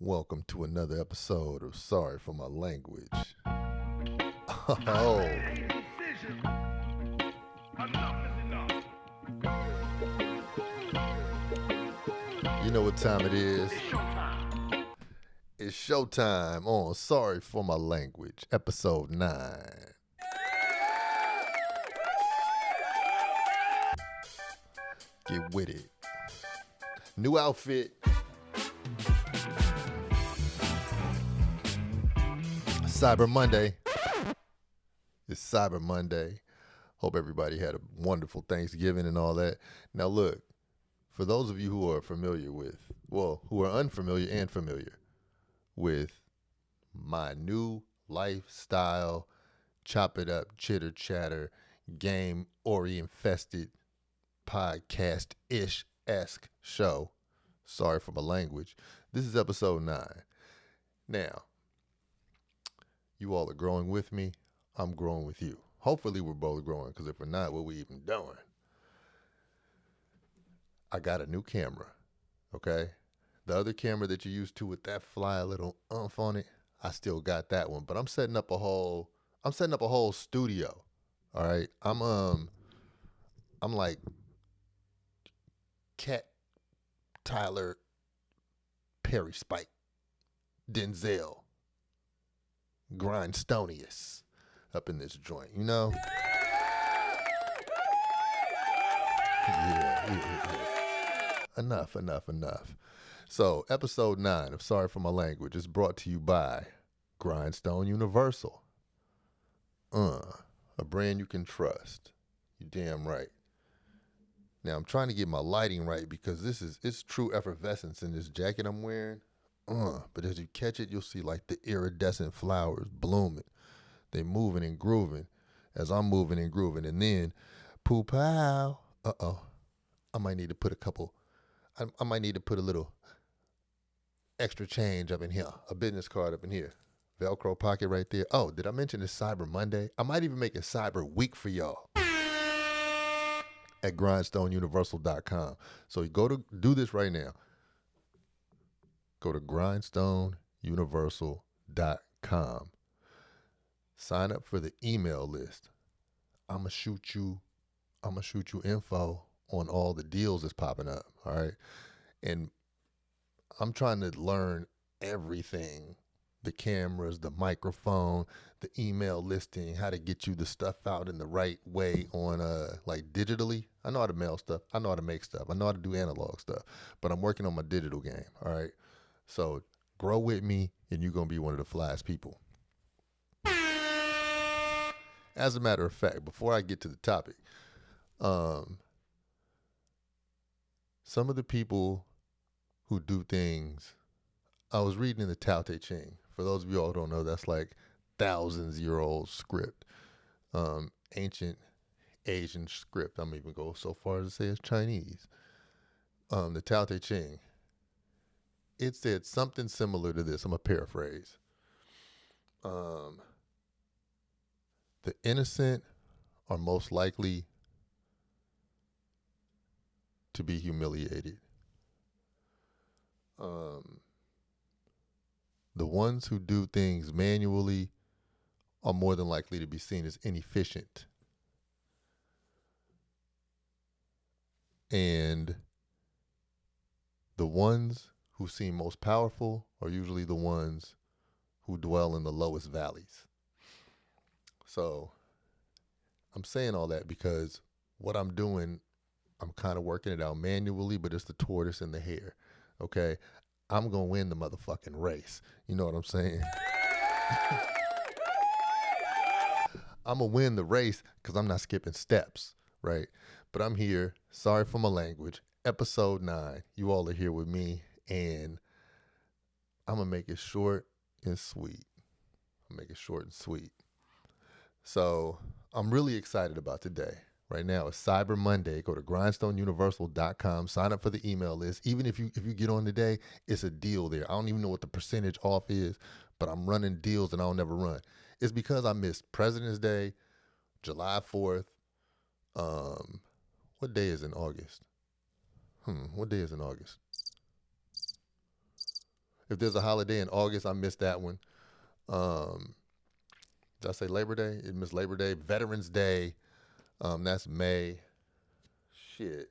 Welcome to another episode of Sorry for My Language. Oh, you know what time it is? It's showtime on Sorry for My Language, episode 9. Get with it. New outfit. Cyber Monday. It's Cyber Monday. Hope everybody had a wonderful Thanksgiving and all that. Now look, for those of you who are familiar with, who are unfamiliar and familiar with my new lifestyle, chop it up, chitter chatter, game infested podcast-ish-esque show. Sorry for my language. This is episode 9. Now, you all are growing with me. I'm growing with you. Hopefully we're both growing, because if we're not, what we even doing? I got a new camera, okay? The other camera that you used to with that fly little umph on it, I still got that one, but I'm setting up a whole studio. All right. I'm like Cat Tyler Perry Spike Denzel Grindstonius up in this joint, you know? Yeah. Enough. So, episode 9 of Sorry for My Language is brought to you by Grindstone Universal. A brand you can trust. You damn right. Now, I'm trying to get my lighting right because it's true effervescence in this jacket I'm wearing. But as you catch it, you'll see like the iridescent flowers blooming. They moving and grooving as I'm moving and grooving. And then, poo-pow. I might need to put I might need to put a little extra change up in here, a business card up in here. Velcro pocket right there. Oh, did I mention it's Cyber Monday? I might even make it Cyber Week for y'all at grindstoneuniversal.com. So you go to do this right now. Go to grindstoneuniversal.com. Sign up for the email list. I'm gonna shoot you info on all the deals that's popping up. All right. And I'm trying to learn everything. The cameras, the microphone, the email listing, how to get you the stuff out in the right way on like digitally. I know how to mail stuff. I know how to make stuff. I know how to do analog stuff. But I'm working on my digital game. All right. So grow with me and you're gonna be one of the flyest people. As a matter of fact, before I get to the topic, some of the people who do things, I was reading in the Tao Te Ching. For those of you all who don't know, that's like thousands-year-old script, ancient Asian script. I'm even go so far as to say it's Chinese. The Tao Te Ching. It said something similar to this. I'm gonna paraphrase. The innocent are most likely to be humiliated. The ones who do things manually are more than likely to be seen as inefficient. And the ones who seem most powerful are usually the ones who dwell in the lowest valleys. So I'm saying all that because what I'm doing, I'm kind of working it out manually, but it's the tortoise and the hare. Okay. I'm going to win the motherfucking race. You know what I'm saying? I'm going to win the race because I'm not skipping steps, right? But I'm here. Sorry for my language. Episode 9. You all are here with me, and I'm going to make it short and sweet. So I'm really excited about today. Right now, it's Cyber Monday. Go to grindstoneuniversal.com. Sign up for the email list. Even if you get on today, it's a deal there. I don't even know what the percentage off is, but I'm running deals that I'll never run. It's because I missed President's Day, July 4th. What day is in August? What day is in August? If there's a holiday in August, I miss that one. Um, did I say Labor Day? It missed Labor Day. Veterans Day. That's May. Shit.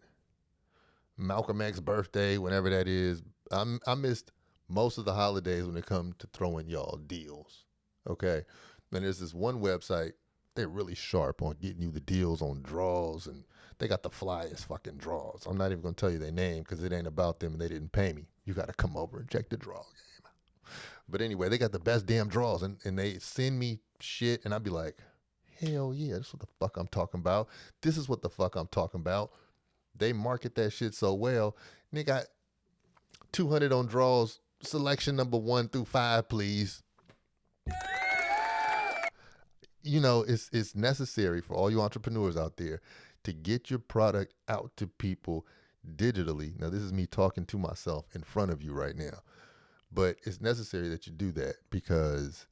Malcolm X's birthday, whenever that is. I missed most of the holidays when it comes to throwing y'all deals. Okay. And there's this one website, they're really sharp on getting you the deals on draws, and they got the flyest fucking draws. I'm not even gonna tell you their name because it ain't about them and they didn't pay me. You gotta come over and check the draw game. But anyway, they got the best damn draws, and they send me shit and I'd be like, hell yeah, this is what the fuck I'm talking about. This is what the fuck I'm talking about. They market that shit so well. And they got 200 on draws, selection number 1 through 5, please. You know, it's necessary for all you entrepreneurs out there to get your product out to people digitally. Now, this is me talking to myself in front of you right now, but it's necessary that you do that because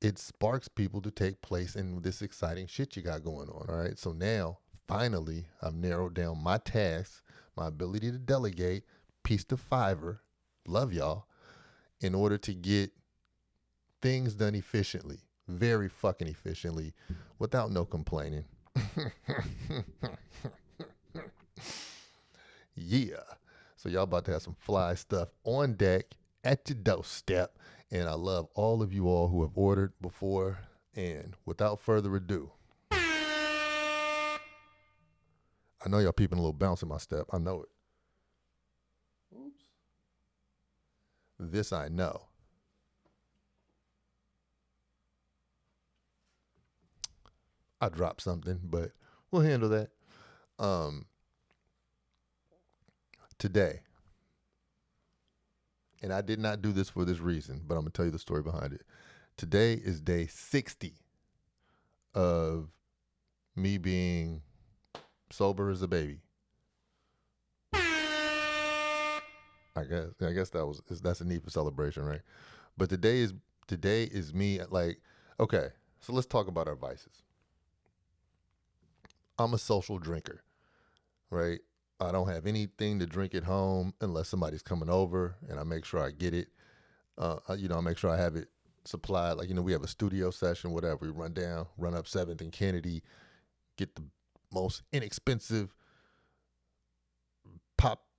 it sparks people to take place in this exciting shit you got going on. All right. So now, finally, I've narrowed down my tasks, my ability to delegate, piece to Fiverr, love y'all, in order to get things done efficiently, very fucking efficiently, without no complaining. Yeah. So y'all about to have some fly stuff on deck at your doorstep. And I love all of you all who have ordered before. And without further ado, I know y'all peeping a little bounce in my step. I know it. Oops. This I know. I dropped something, but we'll handle that. Today, and I did not do this for this reason, but I'm going to tell you the story behind it. Today is day 60 of me being sober as a baby. I guess that's a need for celebration, right? But today is me like, okay, so let's talk about our vices. I'm a social drinker, right? I don't have anything to drink at home unless somebody's coming over, and I make sure I get it. I make sure I have it supplied. Like, we have a studio session, whatever. We run up 7th and Kennedy, get the most inexpensive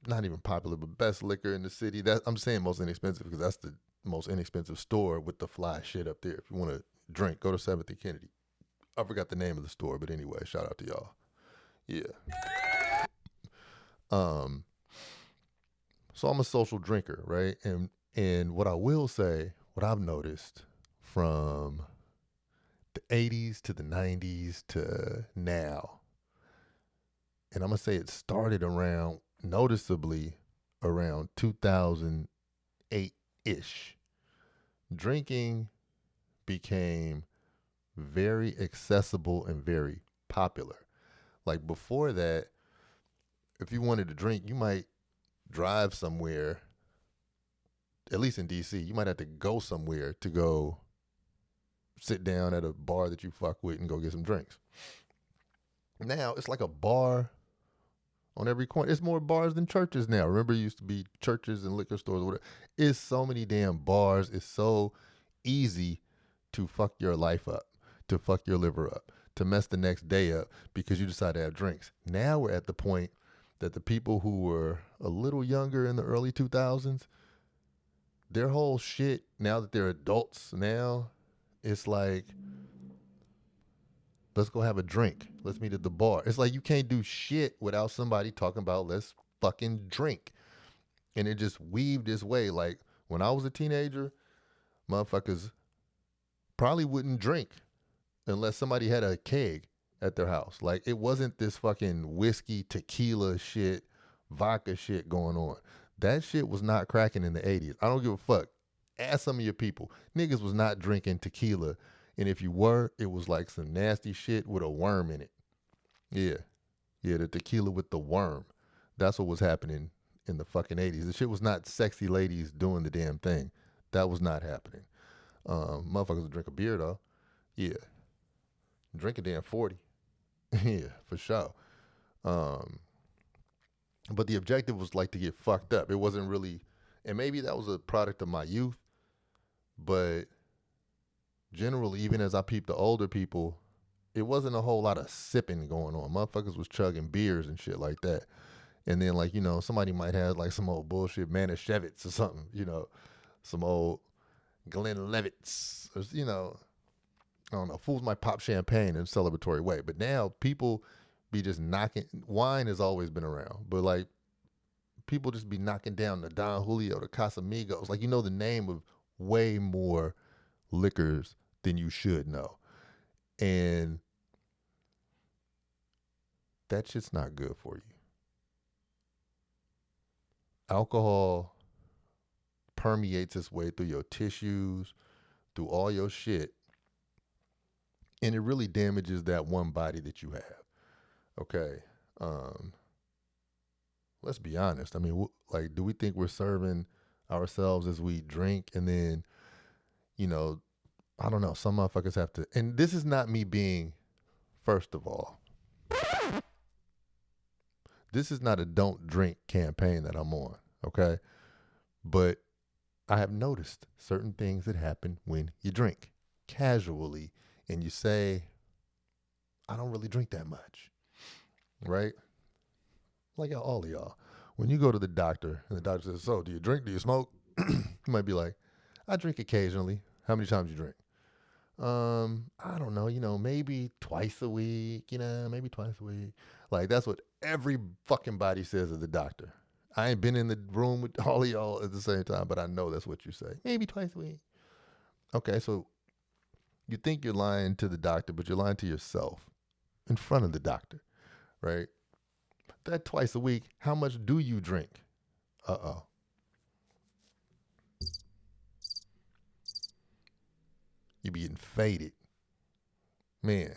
not even popular, but best liquor in the city. I'm saying most inexpensive because that's the most inexpensive store with the fly shit up there. If you want to drink, go to 7th and Kennedy. I forgot the name of the store, but anyway, shout out to y'all. Yeah. So I'm a social drinker, right? And what I will say, what I've noticed from the 80s to the 90s to now, and I'm going to say it started noticeably around 2008-ish. Drinking became very accessible and very popular. Like before that, if you wanted to drink, you might drive somewhere, at least in DC, you might have to go somewhere to go sit down at a bar that you fuck with and go get some drinks. Now it's like a bar on every corner. It's more bars than churches now. Remember, it used to be churches and liquor stores or whatever. It's so many damn bars. It's so easy to fuck your life up, to fuck your liver up, to mess the next day up because you decide to have drinks. Now we're at the point that the people who were a little younger in the early 2000s, their whole shit, now that they're adults now, it's like, let's go have a drink. Let's meet at the bar. It's like you can't do shit without somebody talking about let's fucking drink. And it just weaved its way. Like when I was a teenager, motherfuckers probably wouldn't drink unless somebody had a keg at their house. Like it wasn't this fucking whiskey, tequila shit, vodka shit going on. That shit was not cracking in the 80s. I don't give a fuck. Ask some of your people. Niggas was not drinking tequila. And if you were, it was like some nasty shit with a worm in it. Yeah. Yeah, the tequila with the worm. That's what was happening in the fucking 80s. The shit was not sexy ladies doing the damn thing. That was not happening. Motherfuckers would drink a beer, though. Yeah. Drink a damn 40. Yeah, for sure. But the objective was like to get fucked up. It wasn't really, And maybe that was a product of my youth, but generally, even as I peeped the older people, it wasn't a whole lot of sipping going on. Motherfuckers was chugging beers and shit like that. And then, like, somebody might have like some old bullshit Manischewitz or something, some old Glenlivets, or, I don't know. Fools might pop champagne in a celebratory way. But now people be just knocking. Wine has always been around, but like people just be knocking down the Don Julio, the Casamigos. Like, the name of way more liquors than you should know. And that shit's not good for you. Alcohol permeates its way through your tissues, through all your shit, and it really damages that one body that you have. Okay. Let's be honest. I mean, like, do we think we're serving ourselves as we drink? And then, I don't know, some motherfuckers have to, and this is not me being, first of all, this is not a don't drink campaign that I'm on, okay? But I have noticed certain things that happen when you drink casually and you say, I don't really drink that much, right? Like all of y'all. When you go to the doctor and the doctor says, so do you drink? Do you smoke? You might be like, I drink occasionally. How many times you drink? I don't know, maybe twice a week, maybe twice a week. Like, that's what every fucking body says to the doctor. I ain't been in the room with all of y'all at the same time, but I know that's what you say. Maybe twice a week. Okay, so you think you're lying to the doctor, but you're lying to yourself in front of the doctor, right? That twice a week, how much do you drink? Uh-oh. You be getting faded. Man,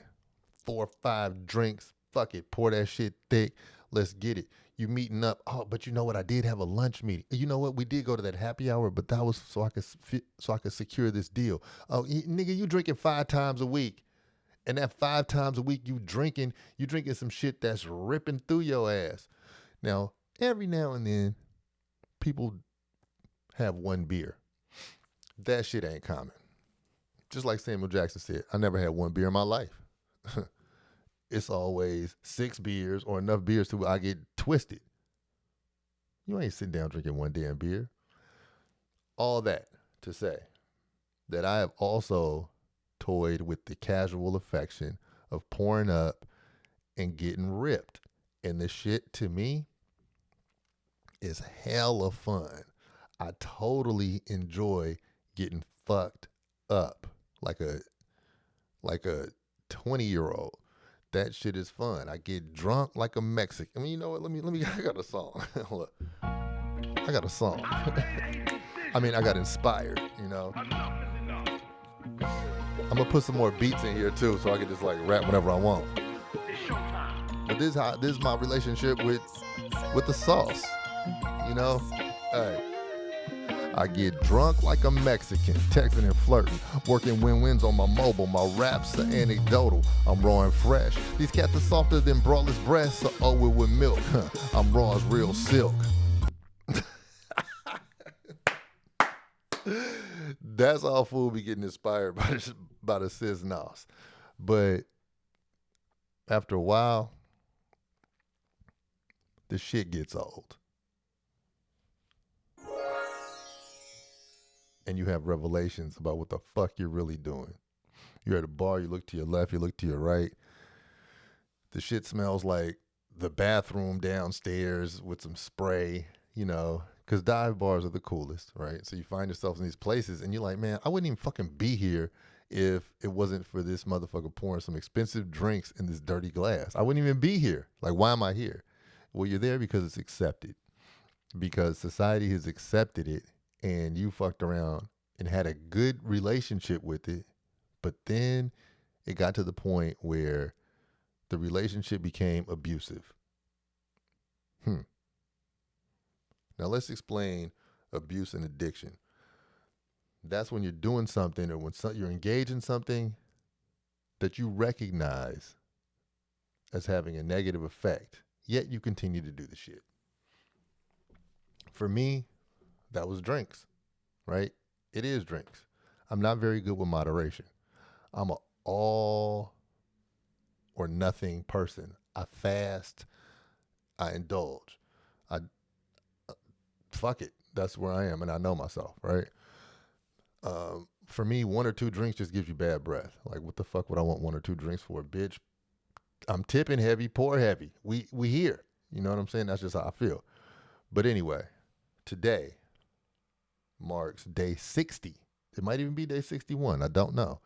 4 or 5 drinks. Fuck it. Pour that shit thick. Let's get it. You meeting up. Oh, but you know what? I did have a lunch meeting. You know what? We did go to that happy hour, but that was so I could secure this deal. Oh, nigga, you drinking 5 times a week. And that 5 times a week you drinking some shit that's ripping through your ass. Now, every now and then, people have one beer. That shit ain't common. Just like Samuel Jackson said, I never had one beer in my life. It's always 6 beers or enough beers to where I get twisted. You ain't sitting down drinking one damn beer. All that to say that I have also toyed with the casual affection of pouring up and getting ripped. And the shit to me is hella fun. I totally enjoy getting fucked up like a 20-year-old. That shit is fun. I get drunk like a Mexican. I mean, you know what? Let me. I got a song. Look, I got a song. I mean, I got inspired. I'm gonna put some more beats in here too, so I can just like rap whenever I want. But this is my relationship with the sauce. Hey. I get drunk like a Mexican, texting and flirting, working win-wins on my mobile. My raps are anecdotal. I'm raw and fresh. These cats are softer than braless breasts, so owe it with milk. I'm raw as real silk. That's all fool be getting inspired by the sis nos. But after a while, the shit gets old. And you have revelations about what the fuck you're really doing. You're at a bar, you look to your left, you look to your right. The shit smells like the bathroom downstairs with some spray, because dive bars are the coolest, right? So you find yourself in these places and you're like, man, I wouldn't even fucking be here if it wasn't for this motherfucker pouring some expensive drinks in this dirty glass. I wouldn't even be here. Like, why am I here? Well, you're there because it's accepted. Because society has accepted it. And you fucked around and had a good relationship with it, but then it got to the point where the relationship became abusive. Now let's explain abuse and addiction. That's when you're doing something or when you're engaged in something that you recognize as having a negative effect, yet you continue to do the shit. For me, That was drinks, right? It is drinks. I'm not very good with moderation. I'm a all or nothing person. I fast, I indulge. I fuck it. That's where I am, and I know myself, right? For me, one or two drinks just gives you bad breath. Like, what the fuck would I want one or two drinks for, bitch? I'm tipping heavy, pour heavy. We here. You know what I'm saying? That's just how I feel. But anyway, today marks day 60. It might even be day 61. I don't know.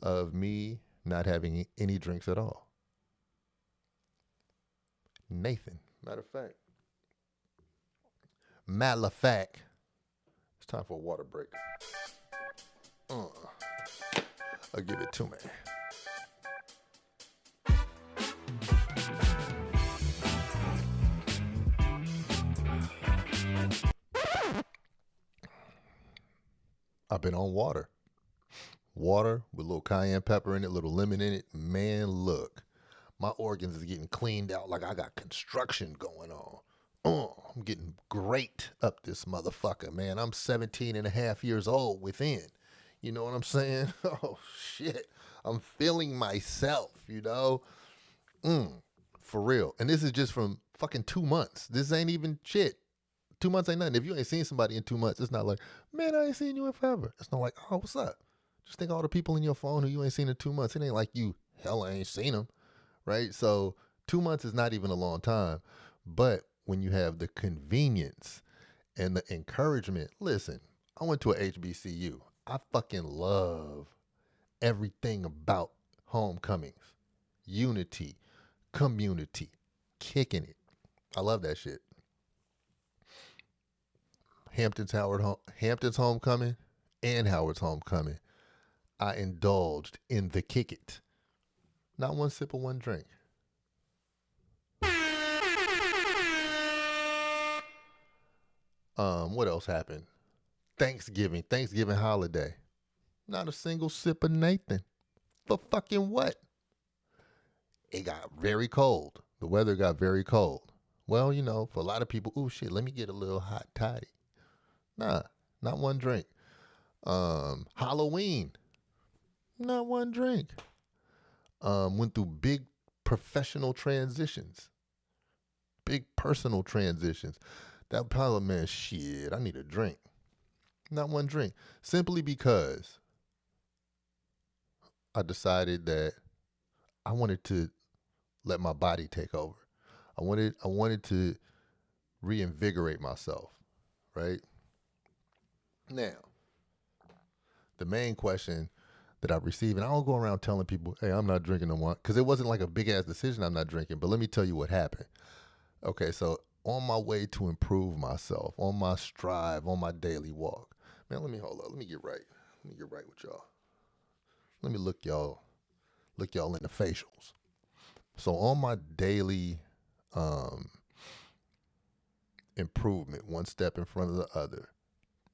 Of me not having any drinks at all. Nathan, matter of fact, it's time for a water break. I'll give it to me. I've been on water. Water with a little cayenne pepper in it, a little lemon in it. Man, look. My organs is getting cleaned out like I got construction going on. I'm getting great up this motherfucker, man. I'm 17 and a half years old within. You know what I'm saying? Oh, shit. I'm feeling myself, you know? For real. And this is just from fucking 2 months. This ain't even shit. 2 months ain't nothing. If you ain't seen somebody in 2 months, it's not like, man, I ain't seen you in forever. It's not like, oh, what's up? Just think of all the people in your phone who you ain't seen in 2 months. It ain't like you hella ain't seen them, right? So 2 months is not even a long time. But when you have the convenience and the encouragement, listen, I went to a HBCU. I fucking love everything about homecomings, unity, community, kicking it. I love that shit. Hampton's homecoming and Howard's homecoming, I indulged in the kick it. Not one sip of one drink. What else happened? Thanksgiving holiday. Not a single sip of Nathan. For fucking what? It got very cold. The weather got very cold. Well, you know, for a lot of people, ooh shit, let me get a little hot toddy. Nah, not one drink. Halloween, not one drink. Went through big professional transitions, big personal transitions. That parliament, shit, I need a drink. Not one drink. Simply because I decided that I wanted to let my body take over. I wanted to reinvigorate myself, right? Now, the main question that I received, and I don't go around telling people, hey, I'm not drinking no more, because it wasn't like a big ass decision I'm not drinking, but let me tell you what happened. Okay, so on my way to improve myself, on my strive, on my daily walk, man, let me get right. Let me get right with y'all. Let me look y'all in the facials. So on my daily improvement, one step in front of the other,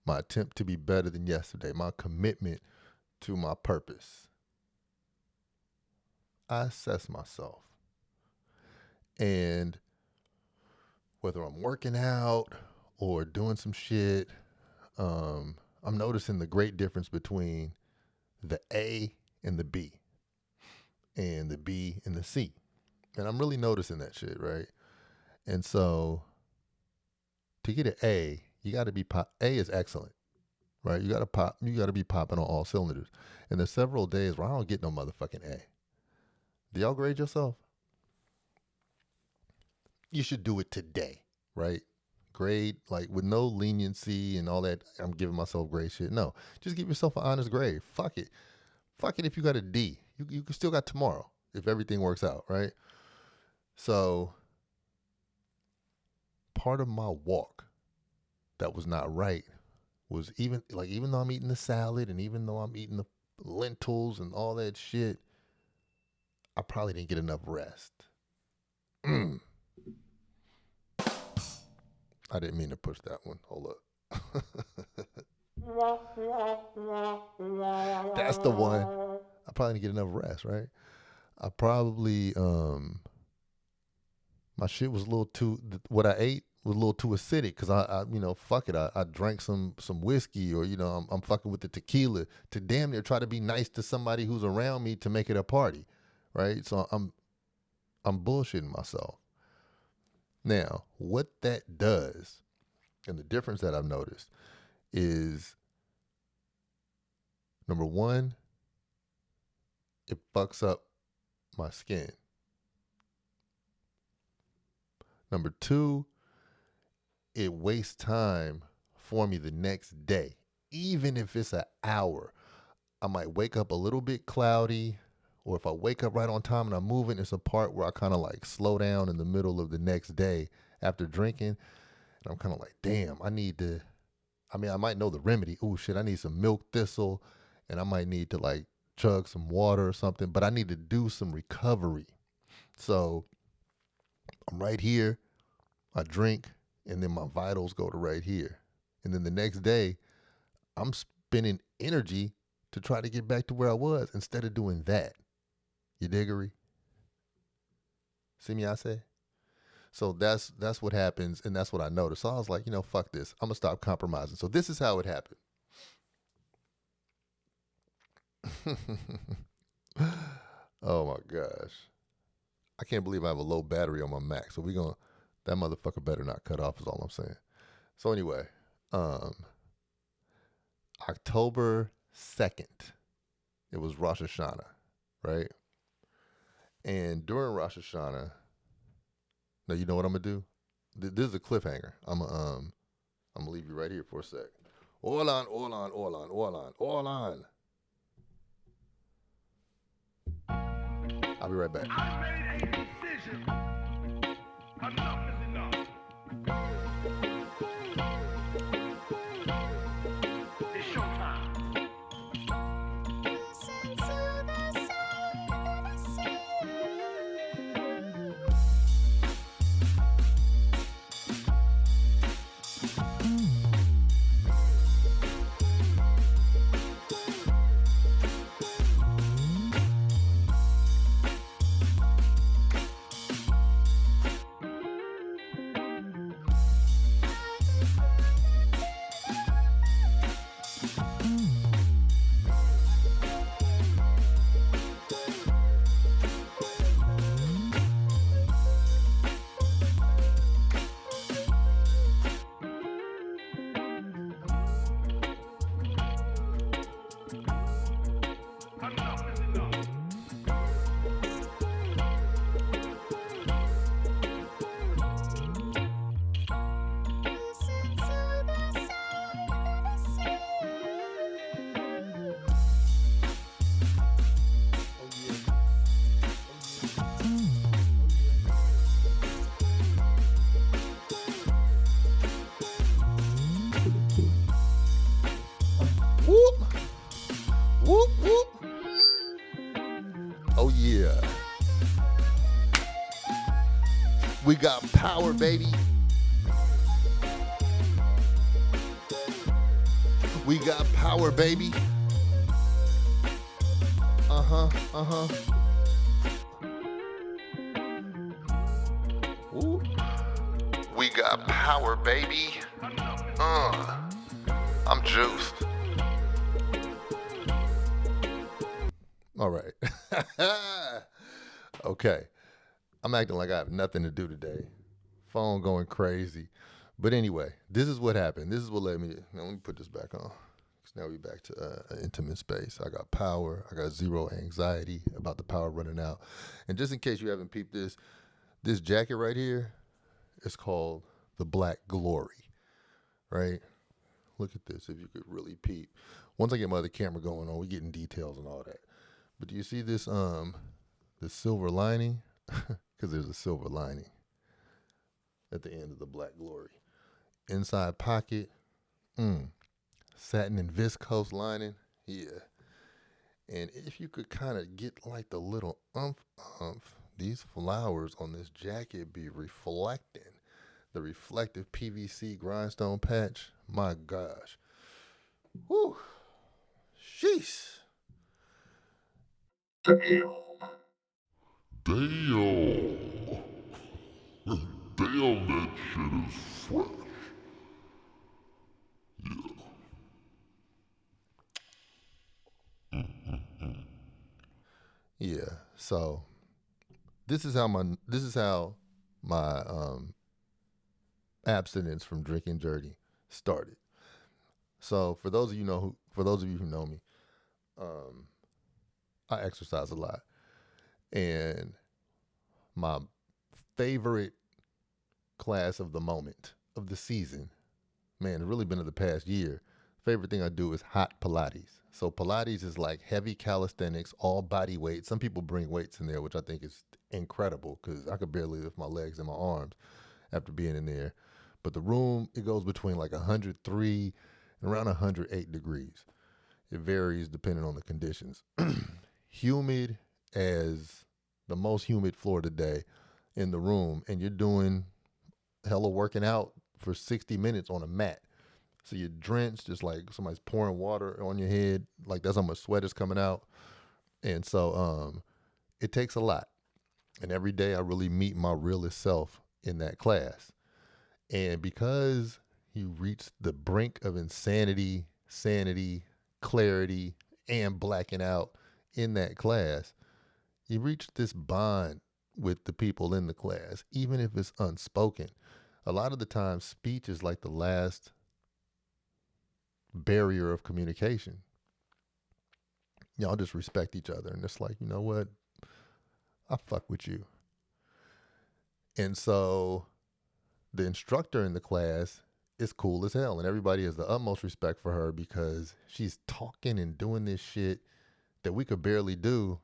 my attempt to be better than yesterday, my commitment to my purpose, I assess myself. And whether I'm working out or doing some shit, I'm noticing the great difference between the A and the B, and the B and the C. And I'm really noticing that shit, right? And so to get an A, you got to be A is excellent, right? You got to be popping on all cylinders. And there's several days where I don't get no motherfucking A. Do y'all grade yourself? You should do it today, right? Grade, like with no leniency and all that. I'm giving myself grade shit. No, just give yourself an honest grade. Fuck it. Fuck it if you got a D. You still got tomorrow if everything works out, right? So part of my walk that was not right was even though I'm eating the salad and even though I'm eating the lentils and all that shit, I probably didn't get enough rest. I didn't mean to push that one. Hold up. That's the one. I probably didn't get enough rest, right? I probably my shit was a little too, what I ate was a little too acidic because I fuck it. I drank some whiskey, or I'm fucking with the tequila to damn near try to be nice to somebody who's around me to make it a party, right? So I'm bullshitting myself. Now, what that does, and the difference that I've noticed is, number one, it fucks up my skin. Number two, it wastes time for me the next day. Even if it's an hour, I might wake up a little bit cloudy, or if I wake up right on time and I'm moving, it's a part where I kind of like slow down in the middle of the next day after drinking. And I'm kind of like, damn, I might know the remedy. Oh shit, I need some milk thistle, and I might need to like chug some water or something, but I need to do some recovery. So I'm right here, I drink, and then my vitals go to right here. And then the next day, I'm spending energy to try to get back to where I was instead of doing that. You diggery? See me, I say? So that's what happens, and that's what I noticed. So I was like, fuck this. I'm gonna stop compromising. So this is how it happened. Oh my gosh. I can't believe I have a low battery on my Mac. So that motherfucker better not cut off is all I'm saying. So anyway, October 2nd, it was Rosh Hashanah, right? And during Rosh Hashanah, now you know what I'm gonna do? This is a cliffhanger. I'm gonna leave you right here for a sec. Hold on. I'll be right back. I made a decision. Enough is enough. It's showtime. Enough is enough. Whoop, whoop, whoop. Oh yeah. We got power, baby. We got power, baby. Uh-huh. Ooh. We got power, baby. I'm juiced. All right. Okay. I'm acting like I have nothing to do today. Phone going crazy. But anyway, this is what happened. This is what let me put this back on. Now we back to intimate space. I got power. I got zero anxiety about the power running out. And just in case you haven't peeped this jacket right here is called the Black Glory, right? Look at this, if you could really peep. Once I get my other camera going on, we're getting details and all that. But do you see this the silver lining? Because there's a silver lining at the end of the Black Glory. Inside pocket, satin and viscose lining, yeah. And if you could kind of get like the little these flowers on this jacket be reflecting. The reflective PVC grindstone patch, my gosh. Whew. Sheesh. Damn. damn, that shit is fresh. Yeah. So this is how my abstinence from drinking dirty started. So for those of you who know me, um, I exercise a lot, and my favorite class of the moment of the season, man, it's really been of the past year. Favorite thing I do is hot Pilates. So Pilates is like heavy calisthenics, all body weight. Some people bring weights in there, which I think is incredible because I could barely lift my legs and my arms after being in there. But the room, it goes between like 103 and around 108 degrees. It varies depending on the conditions. Humid as the most humid floor today in the room, and you're doing hella working out for 60 minutes on a mat. So you're drenched, just like somebody's pouring water on your head. Like that's how much sweat is coming out. And so it takes a lot. And every day I really meet my realest self in that class. And because you reach the brink of insanity, sanity, clarity, and blacking out in that class, you reach this bond with the people in the class, even if it's unspoken. A lot of the time, speech is like the last barrier of communication. Y'all just respect each other. And it's like, you know what? I fuck with you. And so the instructor in the class is cool as hell. And everybody has the utmost respect for her because she's talking and doing this shit that we could barely do.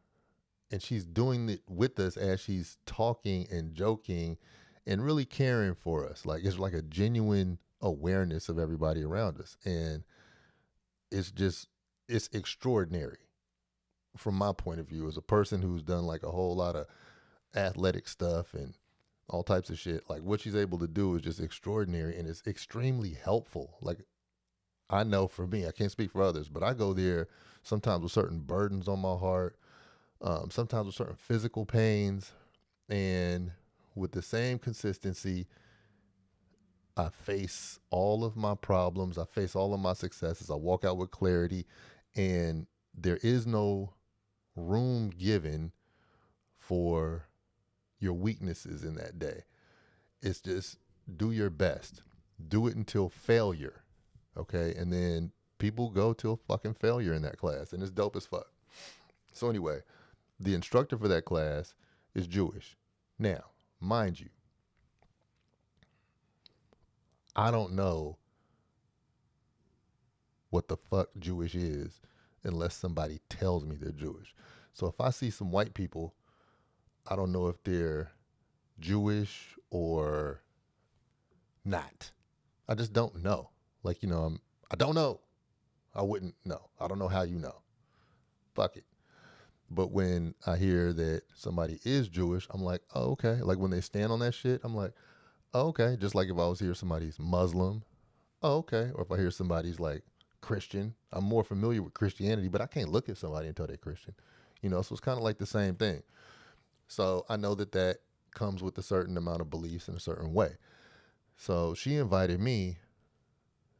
And she's doing it with us as she's talking and joking and really caring for us. Like it's like a genuine awareness of everybody around us. And it's extraordinary from my point of view as a person who's done like a whole lot of athletic stuff and all types of shit. Like what she's able to do is just extraordinary and it's extremely helpful. Like I know for me, I can't speak for others, but I go there sometimes with certain burdens on my heart, sometimes with certain physical pains, and with the same consistency, I face all of my problems. I face all of my successes. I walk out with clarity, and there is no room given for your weaknesses in that day. It's just do your best. Do it until failure. Okay. And then people go till fucking failure in that class. And it's dope as fuck. So, anyway, the instructor for that class is Jewish. Now, mind you, I don't know what the fuck Jewish is unless somebody tells me they're Jewish. So if I see some white people, I don't know if they're Jewish or not. I just don't know. Like, I don't know. I wouldn't know. I don't know how you know. Fuck it. But when I hear that somebody is Jewish, I'm like, oh, okay. Like when they stand on that shit, I'm like, oh, okay. Just like if I was here somebody's Muslim, oh, okay. Or if I hear somebody's like Christian, I'm more familiar with Christianity, but I can't look at somebody until they're Christian. So it's kind of like the same thing. So I know that comes with a certain amount of beliefs in a certain way. So she invited me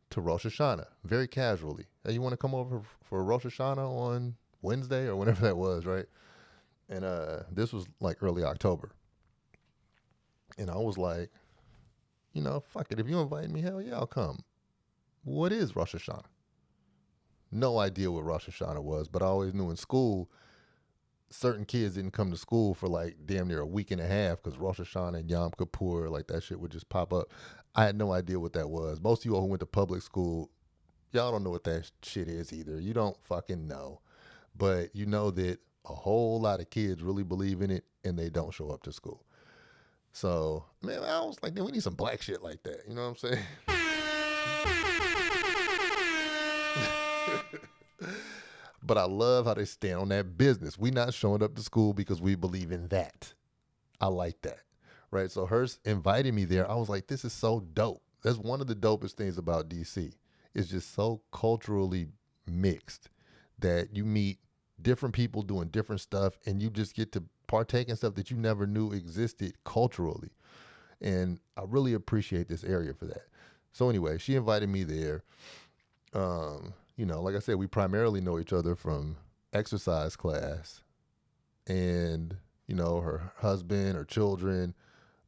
to Rosh Hashanah very casually. Hey, you want to come over for Rosh Hashanah on Wednesday or whenever that was, right? And this was like early October. And I was like, fuck it. If you invite me, hell yeah, I'll come. What is Rosh Hashanah? No idea what Rosh Hashanah was, but I always knew in school, certain kids didn't come to school for like damn near a week and a half because Rosh Hashanah and Yom Kippur, like that shit would just pop up. I had no idea what that was. Most of you all who went to public school, y'all don't know what that shit is either. You don't fucking know. But you know that a whole lot of kids really believe in it and they don't show up to school. So, man, I was like, we need some black shit like that. You know what I'm saying? But I love how they stand on that business. We not showing up to school because we believe in that. I like that. Right. So her inviting me there, I was like, this is so dope. That's one of the dopest things about DC. It's just so culturally mixed that you meet different people doing different stuff and you just get to partake in stuff that you never knew existed culturally. And I really appreciate this area for that. So anyway, she invited me there. Like I said, we primarily know each other from exercise class, and her husband, her children.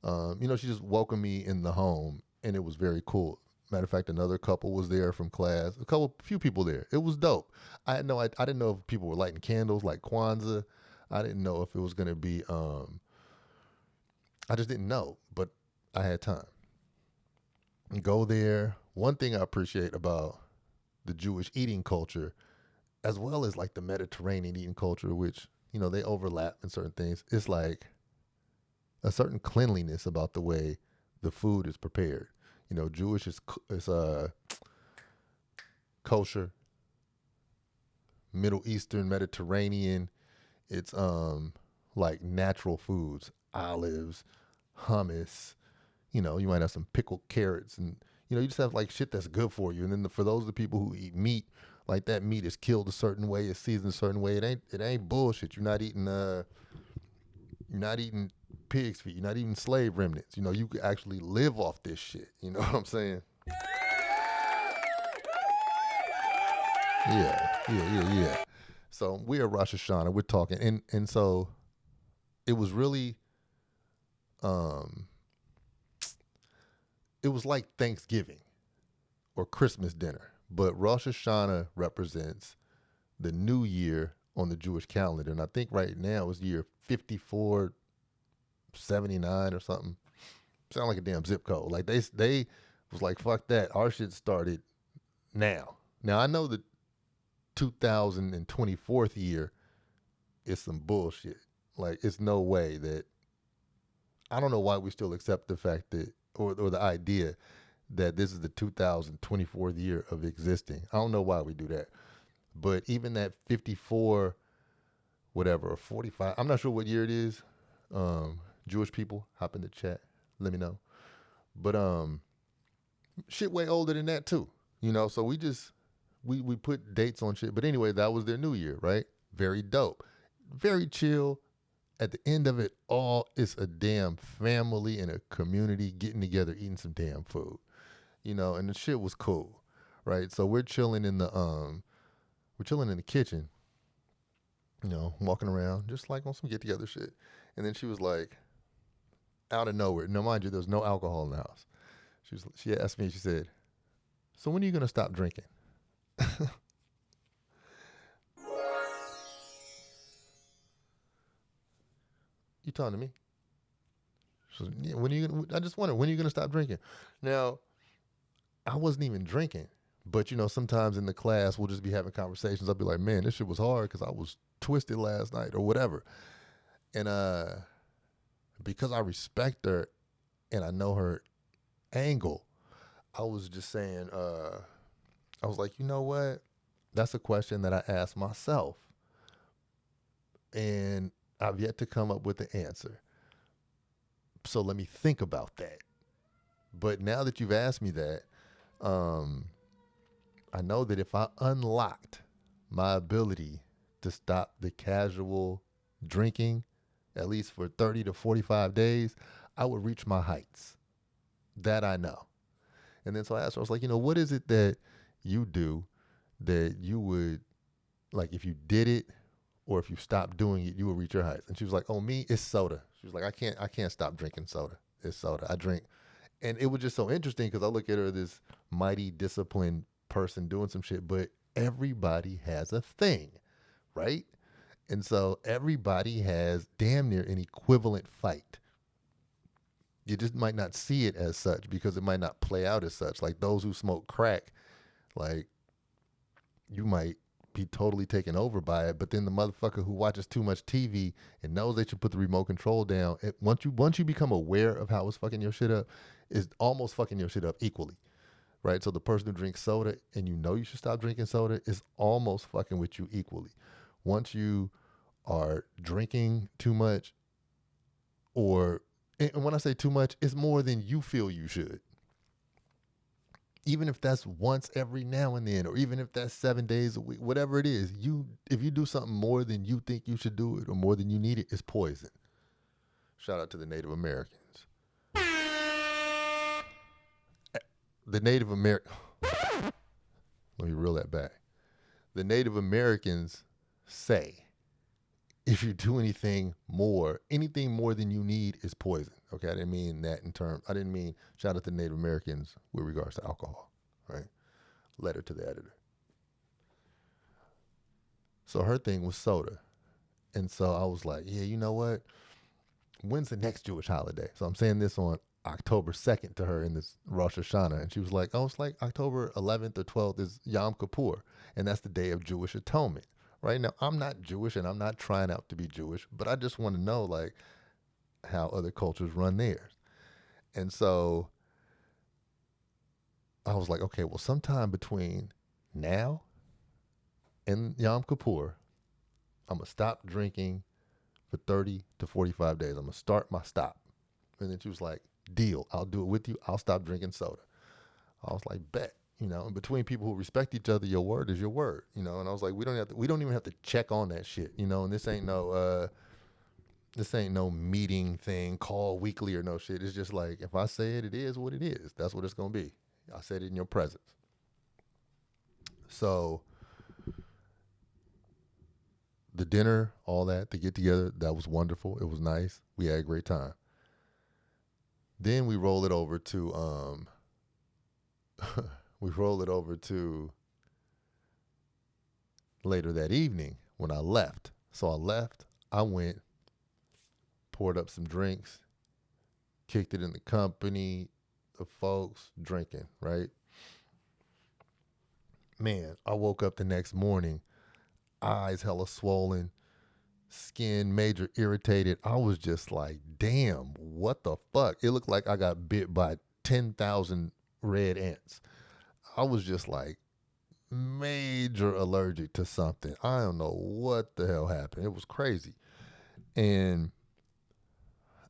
She just welcomed me in the home, and it was very cool. Matter of fact, another couple was there from class. Few people there. It was dope. I didn't know if people were lighting candles like Kwanzaa. I didn't know if it was gonna be. I just didn't know, but I had time. Go there. One thing I appreciate about the Jewish eating culture, as well as like the Mediterranean eating culture, which they overlap in certain things. It's like a certain cleanliness about the way the food is prepared. Jewish is kosher. Middle Eastern, Mediterranean. It's like natural foods, olives, hummus. You might have some pickled carrots, and you just have like shit that's good for you. And then for those of the people who eat meat, like that meat is killed a certain way, it's seasoned a certain way. It ain't bullshit. You're not eating pig's feet. You're not eating slave remnants. You could actually live off this shit. You know what I'm saying? Yeah. So we're at Rosh Hashanah. We're talking, and so it was really, it was like Thanksgiving or Christmas dinner, but Rosh Hashanah represents the new year on the Jewish calendar, and I think right now it's year 5479 or something. Sound like a damn zip code. Like they was like, fuck that. Our shit started now. Now I know the 2024th year is some bullshit. Like it's no way that, I don't know why we still accept the fact that, or the idea that this is the 2024th year of existing. I don't know why we do that. But even that 54, whatever, or 45, I'm not sure what year it is. Jewish people, hop in the chat, let me know. But shit way older than that too. So we put dates on shit. But anyway, that was their new year, right? Very dope. Very chill. At the end of it all, it's a damn family and a community getting together, eating some damn food. And the shit was cool. Right? So we're chilling in the kitchen, walking around, just like on some get together shit. And then she was like, out of nowhere. Now mind you, there was no alcohol in the house. She asked me, she said, "So when are you gonna stop drinking?" You talking to me? So, yeah, I just wonder, when are you gonna stop drinking? Now, I wasn't even drinking, but sometimes in the class we'll just be having conversations. I'll be like, "Man, this shit was hard because I was twisted last night," or whatever. And because I respect her and I know her angle, I was just saying, I was like, you know what? That's a question that I asked myself, and I've yet to come up with the answer. So let me think about that. But now that you've asked me that, I know that if I unlocked my ability to stop the casual drinking, at least for 30 to 45 days, I would reach my heights. That I know. And then so I asked her, I was like, what is it that you do that you would, like, if you did it or if you stopped doing it, you would reach your heights? And she was like, "Oh, me, it's soda." She was like, I can't stop drinking soda. It's soda. I drink. And it was just so interesting because I look at her, this mighty disciplined person doing some shit, but everybody has a thing, right? And so everybody has damn near an equivalent fight. You just might not see it as such because it might not play out as such. Like those who smoke crack, like you might be totally taken over by it, but then the motherfucker who watches too much TV and knows they should put the remote control down, once you become aware of how it's fucking your shit up, is almost fucking your shit up equally, right? So the person who drinks soda and you should stop drinking soda is almost fucking with you equally. Once you are drinking too much, and when I say too much, it's more than you feel you should. Even if that's once every now and then, or even if that's 7 days a week, whatever it is, if you do something more than you think you should do it or more than you need it, it's poison. Shout out to the Native Americans. the Native American. Let me reel that back. The Native Americans say if you do anything more than you need is poison. Okay, I didn't mean that in terms. I didn't mean shout out to Native Americans with regards to alcohol. Right, letter to the editor. So her thing was soda, and so I was like, yeah, you know what? When's the next Jewish holiday? So I'm saying this on October 2nd to her in this Rosh Hashanah. And she was like, oh, it's like October 11th or 12th is Yom Kippur. And that's the day of Jewish atonement. Right now, I'm not Jewish and I'm not trying out to be Jewish, but I just want to know like how other cultures run theirs. And so I was like, okay, well, sometime between now and Yom Kippur, I'm going to stop drinking for 30 to 45 days. I'm going to start my stop. And then she was like, deal. I'll do it with you. I'll stop drinking soda. I was like, bet. You know, and between people who respect each other, your word is your word. You know, and I was like, we don't even have to check on that shit. You know, and this ain't no meeting thing, call weekly or no shit. It's just like if I say it, it is what it is. That's what it's gonna be. I said it in your presence. So the dinner, all that, the get together, that was wonderful. It was nice. We had a great time. Then we roll it over to we roll it over to later that evening when I left. So I left, I went, poured up some drinks, kicked it in the company of folks drinking, right? Man, I woke up the next morning, eyes hella swollen, skin major irritated. I was just like, damn, what the fuck? It looked like I got bit by 10,000 red ants. I was just like major allergic to something. I don't know what the hell happened. It was crazy. And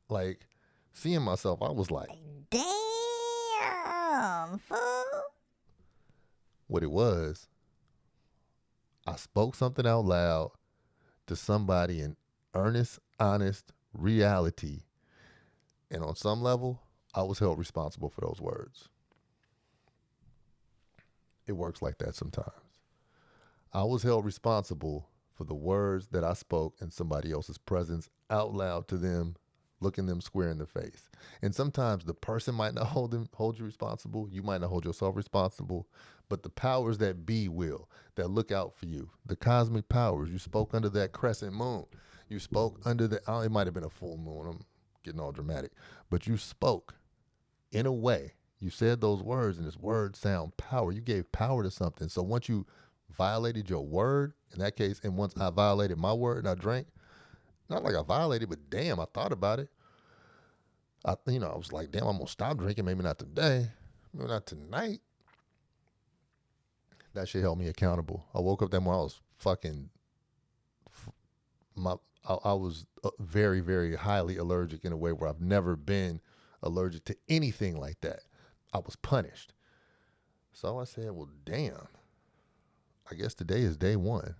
like seeing myself, I was like, damn, fool. what it was, I spoke something out loud to somebody in earnest, honest reality. And on some level, I was held responsible for those words. It works like that sometimes. I was held responsible for the words that I spoke in somebody else's presence out loud to them, looking them square in the face. And sometimes the person might not hold you responsible. You might not hold yourself responsible, but the powers that be will, that look out for you. The cosmic powers. You spoke under that crescent moon. You spoke under the, it might have been a full moon. I'm getting all dramatic, but you spoke in a way. You said those words, and this word sound power. You gave power to something. So once you violated your word, in that case, and once I violated my word and I drank, not like I violated, but damn, I thought about it. I was like, damn, I'm gonna stop drinking. Maybe not today, maybe not tonight. That shit held me accountable. I woke up that morning, I was fucking, I was very, very highly allergic in a way where I've never been allergic to anything like that. I was punished. So I said, well, damn, I guess today is day one.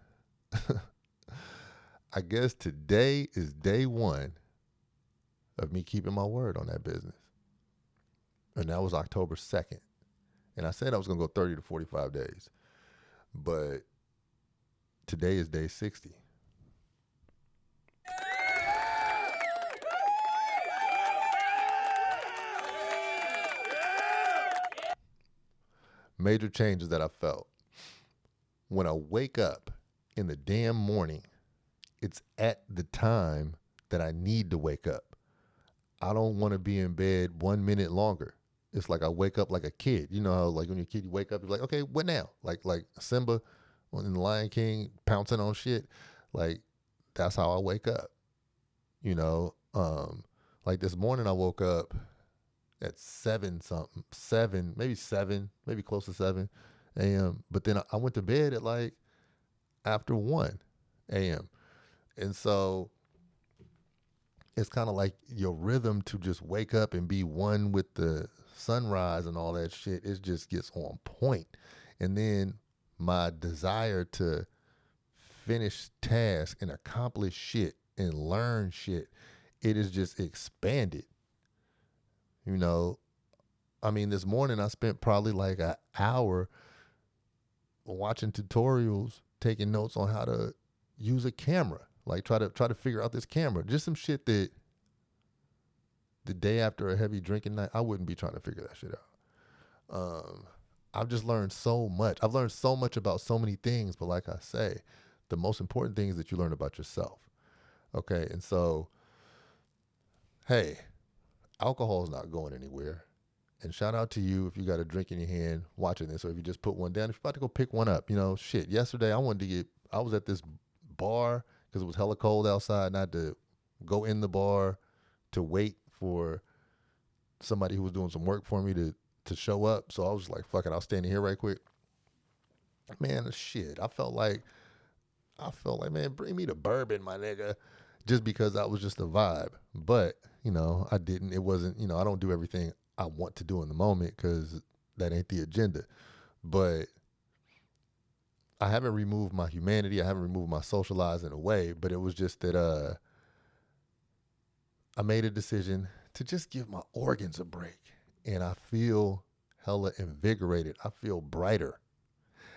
I guess today is day one of me keeping my word on that business. And that was October 2nd. And I said I was going to go 30 to 45 days. But today is day 60. Major changes that I felt. When I wake up in the damn morning, it's at the time that I need to wake up. I don't want to be in bed 1 minute longer. It's like I wake up like a kid. You know how like when you're a kid, you wake up, you're like, okay, what now? Like Simba in The Lion King pouncing on shit. Like that's how I wake up. You know, like this morning I woke up at 7 something, 7, maybe close to 7 a.m. But then I went to bed at like after 1 a.m. And so it's kind of like your rhythm to just wake up and be one with the sunrise and all that shit. It just gets on point. And then my desire to finish tasks and accomplish shit and learn shit, it is just expanded. You know, I mean, this morning I spent probably like an hour watching tutorials, taking notes on how to use a camera. Like try to figure out this camera. Just some shit that the day after a heavy drinking night, I wouldn't be trying to figure that shit out. I've just learned so much. I've learned so much about so many things, but like I say, the most important thing is that you learn about yourself. Okay, and so, hey, alcohol is not going anywhere. And shout out to you if you got a drink in your hand watching this, or if you just put one down. If you're about to go pick one up, shit. Yesterday I was at this bar because it was hella cold outside, and I had to go in the bar to wait for somebody who was doing some work for me to show up. So I was like, fuck it, I'll stand in here right quick. Man, shit. I felt like, man, bring me the bourbon, my nigga. Just because that was just a vibe. But, I didn't. It wasn't, I don't do everything I want to do in the moment because that ain't the agenda. But I haven't removed my humanity. I haven't removed my socializing away. But it was just that I made a decision to just give my organs a break. And I feel hella invigorated. I feel brighter.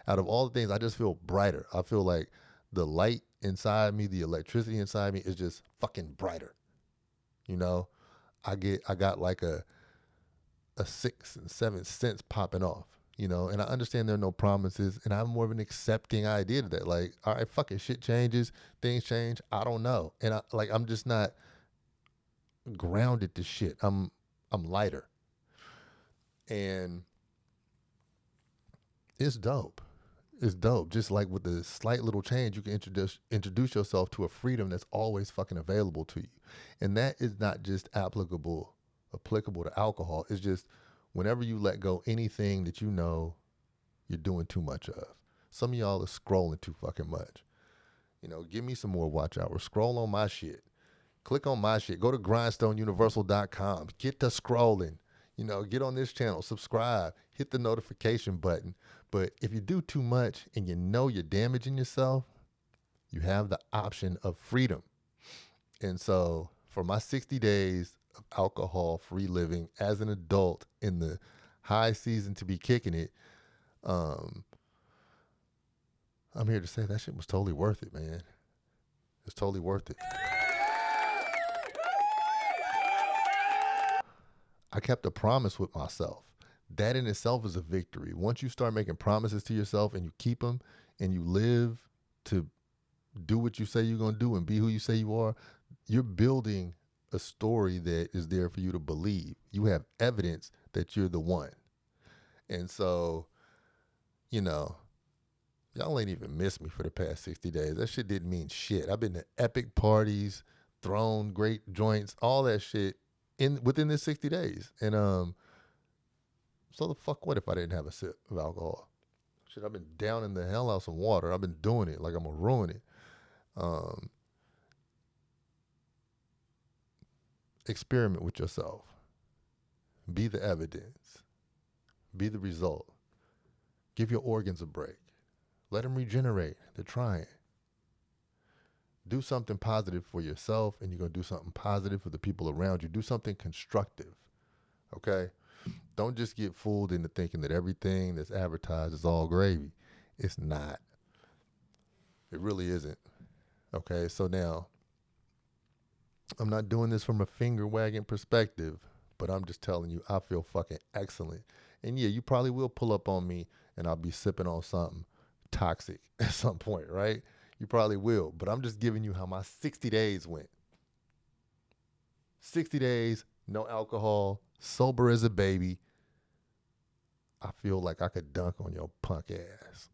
Out of all the things, I just feel brighter. I feel like the light inside me, the electricity inside me is just fucking brighter. I got like a sixth and seventh sense popping off, and I understand there are no promises, and I'm more of an accepting idea to that. Like, all right, fucking shit changes, things change. I don't know. And I'm just not grounded to shit. I'm lighter. And it's dope. It's dope. Just like with the slight little change, you can introduce yourself to a freedom that's always fucking available to you. And that is not just applicable to alcohol. It's just whenever you let go anything that you know you're doing too much of. Some of y'all are scrolling too fucking much. Give me some more watch hours. Scroll on my shit. Click on my shit. Go to grindstoneuniversal.com. Get to scrolling. Get on this channel, subscribe, hit the notification button. But if you do too much and you're damaging yourself, you have the option of freedom. And so for my 60 days of alcohol-free living as an adult in the high season to be kicking it, I'm here to say that shit was totally worth it, man. It's totally worth it. I kept a promise with myself. That in itself is a victory. Once you start making promises to yourself and you keep them and you live to do what you say you're going to do and be who you say you are, you're building a story that is there for you to believe. You have evidence that you're the one. And so, y'all ain't even missed me for the past 60 days. That shit didn't mean shit. I've been to epic parties, thrown great joints, all that shit within this 60 days. And so the fuck what if I didn't have a sip of alcohol? Shit, I've been down in the hell out some water. I've been doing it like I'm gonna ruin it. Experiment with yourself. Be the evidence. Be the result. Give your organs a break. Let them regenerate. They're trying. Do something positive for yourself, and you're going to do something positive for the people around you. Do something constructive, okay? Don't just get fooled into thinking that everything that's advertised is all gravy. It's not. It really isn't, okay? So now, I'm not doing this from a finger-wagging perspective, but I'm just telling you, I feel fucking excellent. And yeah, you probably will pull up on me, and I'll be sipping on something toxic at some point, right? You probably will, but I'm just giving you how my 60 days went. 60 days, no alcohol, sober as a baby. I feel like I could dunk on your punk ass.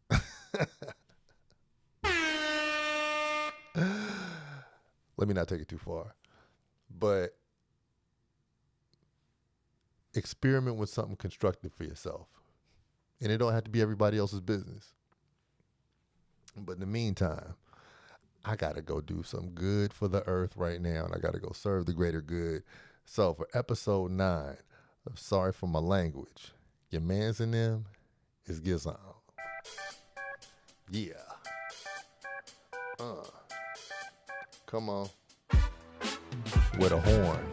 Let me not take it too far. But experiment with something constructive for yourself. And it don't have to be everybody else's business. But in the meantime, I got to go do some good for the earth right now, and I got to go serve the greater good. So for episode 9 of Sorry for My Language, your mans in them is Gizon. Yeah. Come on. With a horn.